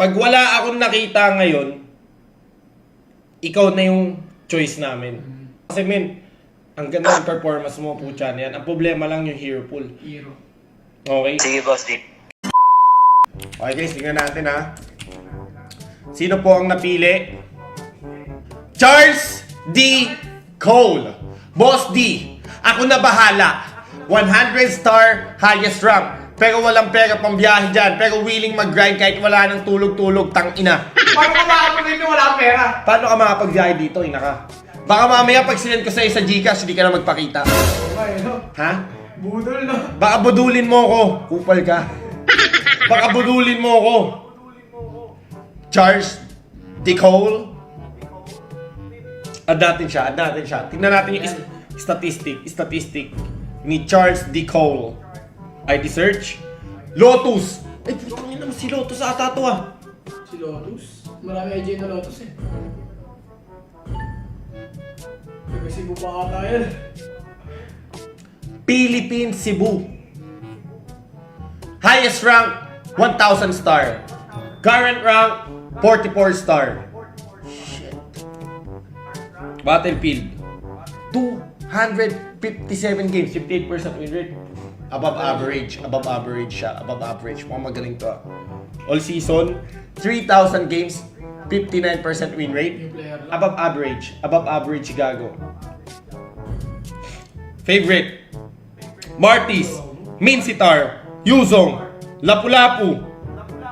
pag wala akong nakita ngayon, ikaw na yung choice namin. Kasi men, ang ganda ng performance mo, pucha na yan. Ang problema lang yung hero pool. Hero. Okay? Sige, boss D. Okay guys, tingnan natin ha. Sino po ang napili? Charles D. Cole. Boss D, ako na bahala. 100 star, highest rank. Pero walang pera pang biyahe dyan. Pero willing mag-grind kahit wala nang tulog-tulog, tang ina. Paano ka makapag-review wala pera? Paano ka makapag-biyahe dito, ina ka? Baka mamaya pag sinend ko sa'yo sa Gcash, hindi ka na magpakita. Okay, no? Ha? Budol, no? Baka budulin mo ako. Kupal ka. Baka budulin mo ako. Charles D. Cole. Add natin siya. Tingnan natin yung statistic ni Charles D. Cole. ID search. Lotus. Ay, putang ina naman si Lotus ata to ah. Si Lotus. Marami IJ na Lotus eh. Kasi bupa ka tayo. Philippine Cebu. Highest rank, 1,000 star. Current rank, 44 star. Shit. Battlefield. 257 games, 58% win rate. Above average siya. Above average. Mukhang magaling to ah. All season, 3,000 games, 59% win rate. Above average gago. Favorite. Martis, Minsitar, Yuzong, Lapu-Lapu,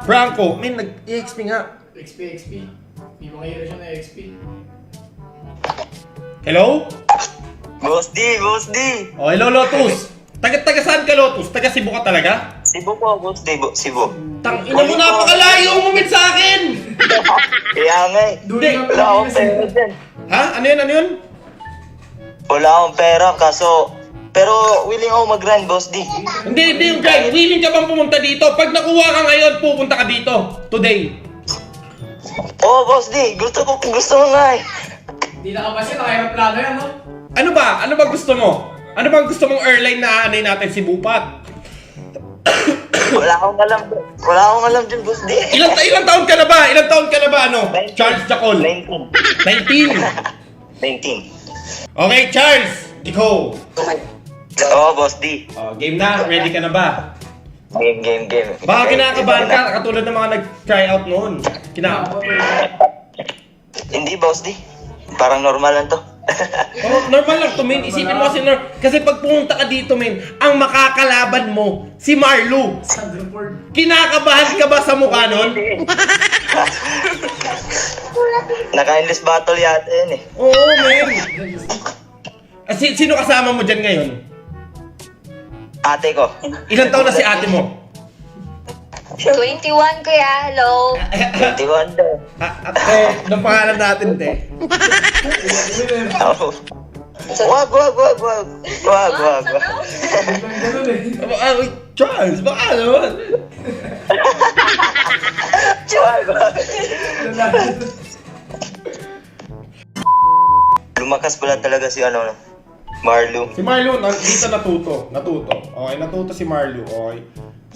Franco. Min, nag-EXP nga. XP. May mga hero siya na XP. Hello? Boss D. Oh, hello Lotus. Taga saan ka Lotus? Taga Cebu ka talaga? Cebu po, boss D. Cebu. Tang ina mo, napakalayo umumit sa akin. Kaya nga eh. Doon Hindi, na Wala akong pera pala dyan. Ha? Ano yun? Wala akong pera, pero willing ako mag-grind, boss D. Hindi yung guy. Willing ka bang pumunta dito? Pag nakuha ka ngayon, pupunta ka dito. Today. Oo, boss D. Gusto mo nga eh. Hindi na ka kasi naka-aeroplano yan, no? Ano ba? Ano ba gusto mo? Ano bang gusto mong airline na aanay natin si Bupat? Wala akong alam dyan, boss D. Ilang taon ka na ba? Ano? 19. Charles Jacol. 19. 19. Okay, Charles. Ikaw. Oo, boss D. Oh, game na. Ready ka na ba? Game. Baka kinakabahan ka katulad ng mga nag-try out noon. Hindi, boss D. Parang normal lang to. Oh, normal lang to, men. Isipin mo kasi pag pumunta ka dito, men, ang makakalaban mo, si Marlo. Thunderbolt. Kinakabahan ka ba sa mukha nun? Naka-endless battle yata yun eh. Oo, men. Sino kasama mo dyan ngayon? Ate ko. Ilang taon na si ate mo? 21 kuya, hello. 21 daw. Ate, anong pangalan natin, te? Oh. Wag. Ganun eh. Uy, Charles, baka naman. Lumakas pala talaga si Marlo. Si Marlo, dito natuto. Okay, natuto si Marlo, okay.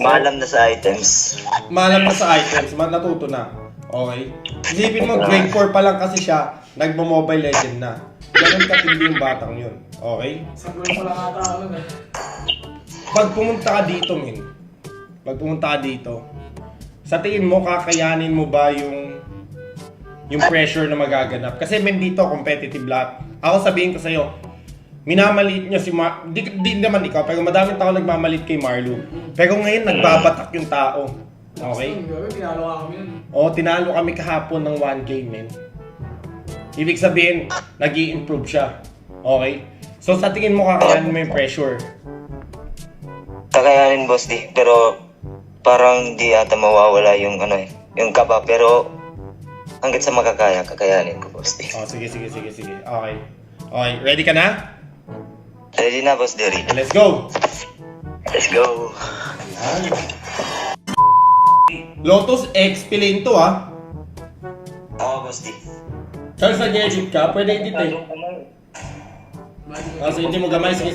Maalam na sa items. Maalam na sa items, natuto na. Okay? Isipin mo, grade 4 pa lang kasi siya, nagmo-Mobile Legend na. Ganun katindi yung batang yun. Okay? Sa gawin pala kata ako nun eh. Pag pumunta ka dito, men. Sa tingin mo, kakayanin mo ba yung pressure na magaganap? Kasi men dito, competitive lahat. Ako sabihin ko sa'yo, minamaliit niya si di naman ikaw, pero madaming tao nagmamalit kay Marlo. Pero ngayon, nagbabatak yung tao. Okay? Tinalo ka kami nun. Oo, tinalo kami kahapon ng 1 game, men. Ibig sabihin, nag-i-improve siya. Okay? So, sa tingin mo, kakayanin mo yung pressure. Kakayanin, boss D. Pero parang di ata mawawala yung yung kaba. Pero hanggat sa makakaya, kakayanin ko, boss D. Oh, sige. Okay. Okay, ready ka na? Ready na, boss D. Let's go! Let's go. Lotus XP lane to, ah. Oo, boss D. Charles, nag-edit ka? Pwede edit eh. Kasi hindi mo gamay. Sige.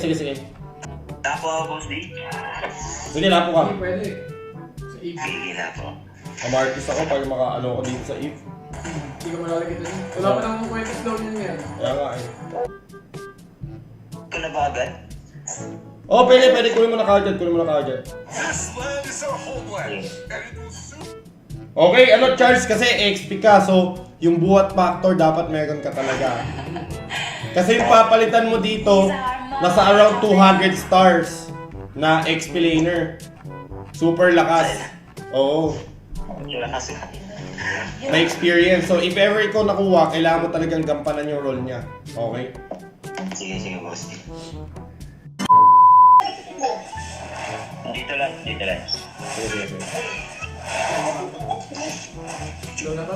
Tapo ako, boss D. Sige, lapo ka. Hindi pwede. Sa EP. Sige na po. Amartis ako para makaano ko dito sa if. Hindi ka malalagay doon. Wala pa nang kwetes daw yun yan. Kaya nga eh. Ito na ba agad? Oh, pwede. Kunin mo na kagad. Okay, ano Charles, kasi XP ka, so yung buhat factor dapat meron ka talaga. Kasi yung papalitan mo dito, nasa around 200 stars na XP laner. Super lakas. Oo. Lakas nga. May experience. So if ever ikaw nakuha, kailangan mo talagang gampanan yung role niya. Okay? Sige, boss. Dito lang. Sige. Low na to.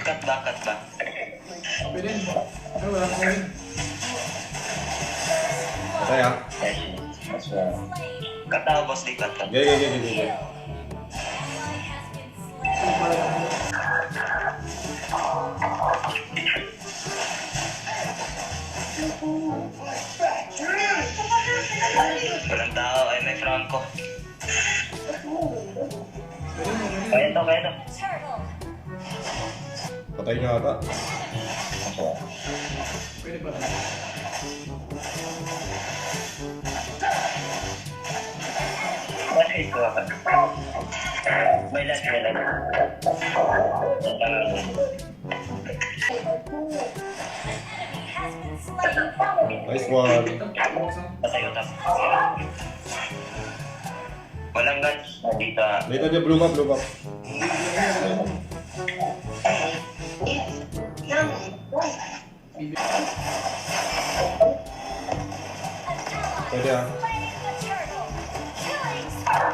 Cut ba? Pwede rin. Pero wala ko rin. Kaya? Cut ako, boss. Di cut. Gaya. Walang tao, ay may Franco. Pwede mo. Kaya to. Patay niya ata. Pwede pa. Bakit ito ako? May lag. Nice one. Patay utap. Walang guns. Dito. Dito niya, blue map. Pwede ah.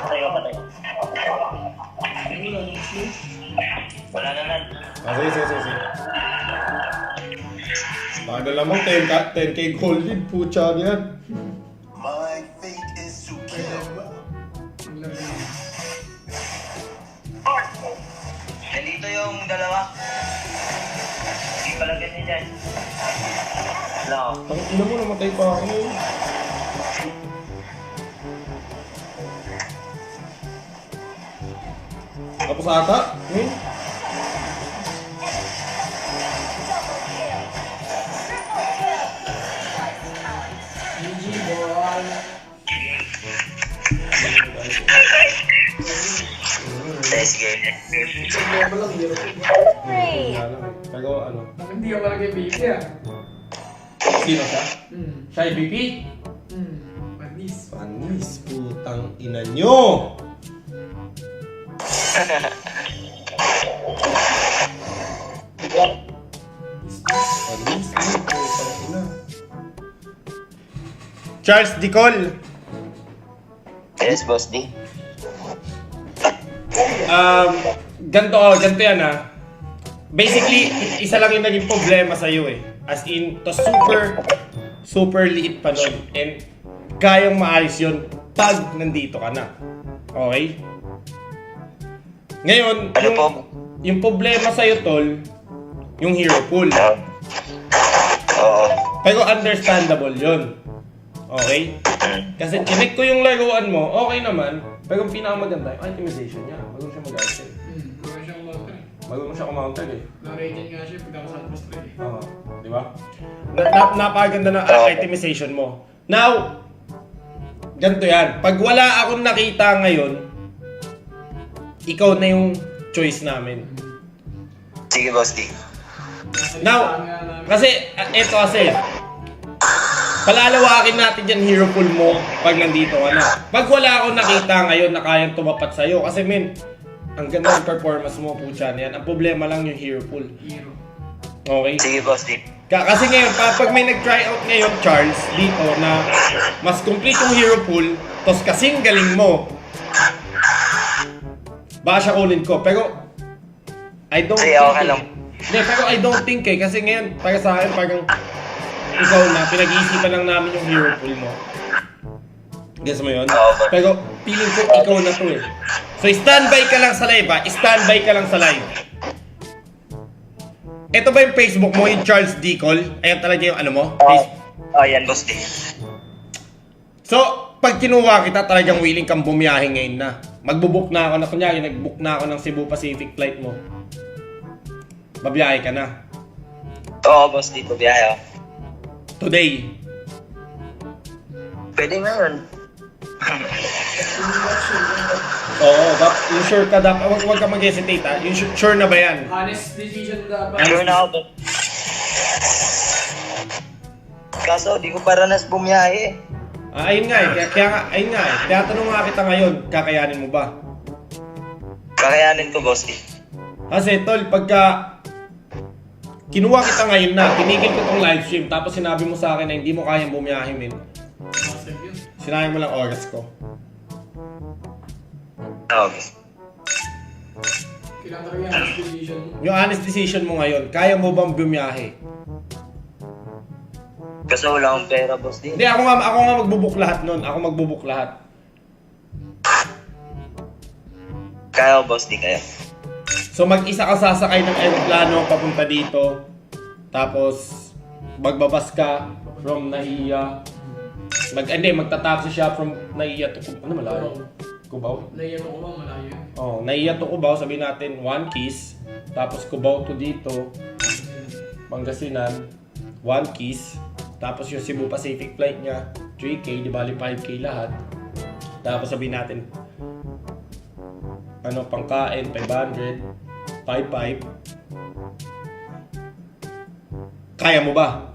Patay. Wala na nan. Sige. Baka lamang 10k gold lead, pucha yan. My fate is to kill. Nandito yung dalawa. Hindi pala ganyan dyan. Wala ako. Ang ina mo, namatay pa ako. Tapos ata? GG boy. Sige. Level lang hero. Pero ano? Hindi ka malagay baby ah. Sino siya? Siya MVP? Panis. Panis, putang ina nyo! Panis, putang ina. Charles Dicol! Yes, boss D. Ganto yan ah. Basically, isa lang yung naging problema sa'yo eh. As in, to super liit pa nun. And kayang maayos yun pag nandito ka na. Okay? Ngayon, Ano po? yung problema sa'yo, tol, yung hero pool. Oo. Pero understandable yun. Okay? Kasi chinek ko yung laruan mo, okay naman. Pero ang pinakamaganda, yung itemization niya. Marunong siya mag-item. Marunong siyang mountain. Marunong siya kumounter eh. Na-rated nga siya pagkakasal plus 3 eh. Oo. Di ba? Napakaganda ng itemization mo. Now, ganito yan. Pag wala akong nakita ngayon, ikaw na yung choice namin. Sige, boss D. Now, kasi, eto kasi, palalawakin natin yan hero pool mo pag nandito ka na. Pag wala akong nakita ngayon na kayang tumapat sa'yo, kasi men, ang ganda ng performance mo, putya na yan. Ang problema lang yung hero pool. Hero. Okay? Sige, boss D. Kasi ngayon, pag may nag-try out ngayon, Charles, dito na mas complete yung hero pool, tos kasing galing mo, baka siya kunin ko. Pero, I don't Ay, think okay lang. Hindi, pero I don't think kasi ngayon, para sa akin, parang ikaw na, pinag-iisipan lang namin yung hero pool mo. Guess mo yun? Oo, but- Pero, feeling ko ikaw na to eh. So, standby ka lang sa live ha? Standby ka lang sa live. Ito ba yung Facebook mo, yung Charles Dicol? Ayan talaga yung ano mo? Facebook. Oh, yan, boss D. So, pag kinuha kita, talagang willing kang bumiyahe ngayon na. Magbubook na ako na, kunyari, nag-book na ako ng Cebu Pacific flight mo. Babiyahe ka na. Oo, boss, dito biyahe ako. Today. Pwede ngayon. Oo, yung sure ka dapat. Huwag ka mag-hesitate ha. Yung sure na ba yan? Honest decision dapat. Sure na ako, boss. Kaso, di ko paranas bumiyahe. Ayun nga eh. Ayun nga eh. Kaya tanong nga kita ngayon, kakayanin mo ba? Kakayanin ko, boss. Kasi tol, pagka kinuha kita ngayon na, tinigil ko tong live stream, tapos sinabi mo sa akin na hindi mo kayang bumiyahe, men. Massive yun. Sinabi mo lang oras ko. Oo, boss. Kailangan talaga yung honest decision mo. Yung honest decision mo ngayon, kaya mo bang bumiyahe? Kaso wala akong pera, boss. Hindi, ako nga magbubuk lahat nun. Ako magbubuk lahat. Kaya ko, boss, di kaya. So mag-isa ka sasakay ng aeroplano papunta dito. Tapos magbabas ka from Naiya. Magta-taxi siya from Naiya to Cubao. Ano malayo? Cubao? Naiyan mo ko ba? Malayo yun. Oh, Naiya to Cubao, sabihin natin 1 kiss. Tapos Cubao to dito, Pangasinan, 1 kiss. Tapos yung Cebu Pacific flight niya, 3K, di bali 5K lahat. Tapos sabihin natin, pangkain, 500, 5.5. Kaya mo ba?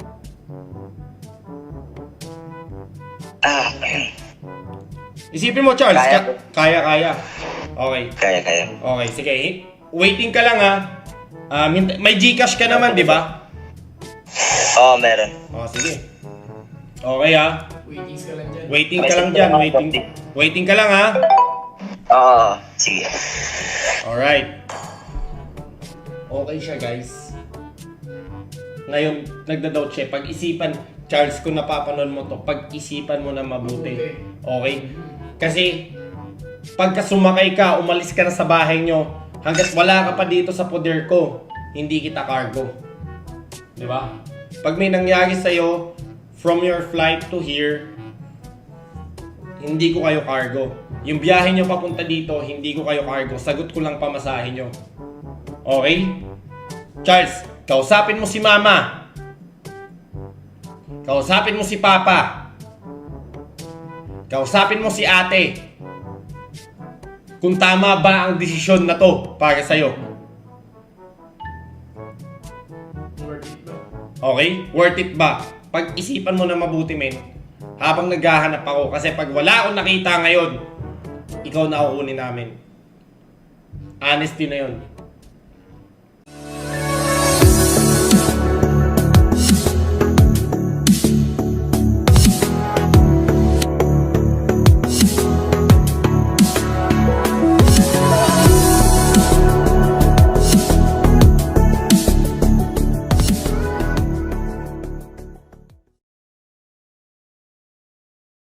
Isipin mo, Charles. Kaya. Kaya. Okay. Kaya. Okay, sige. Waiting ka lang ha. May Gcash ka naman, di ba? Oo, meron. Oh, sige. Okay ha. Waitings ka lang dyan. Waiting ka lang dyan. Waiting ka lang ha. Oo, sige. Alright. Okay siya, guys. Ngayon, nagda-doubt siya. Pag-isipan, Charles, kung napapanood mo to, pag-isipan mo na mabuti. Okay? Kasi, pagka sumakay ka, umalis ka na sa bahay nyo, hanggat wala ka pa dito sa poder ko, hindi kita cargo. Di ba? Pag may nangyari sa'yo, from your flight to here, hindi ko kayo cargo. Yung biyahe nyo papunta dito, hindi ko kayo cargo. Sagot ko lang pamasahe nyo. Okay? Charles, kausapin mo si Mama. Kausapin mo si Papa. Kausapin mo si Ate. Kung tama ba ang desisyon na to para sa'yo. Worth it ba? Okay? Worth it ba? Pag-isipan mo na mabuti, men. Habang naghahanap ako. Kasi pag wala akong nakita ngayon, ikaw na uunin namin. Honesty na yun.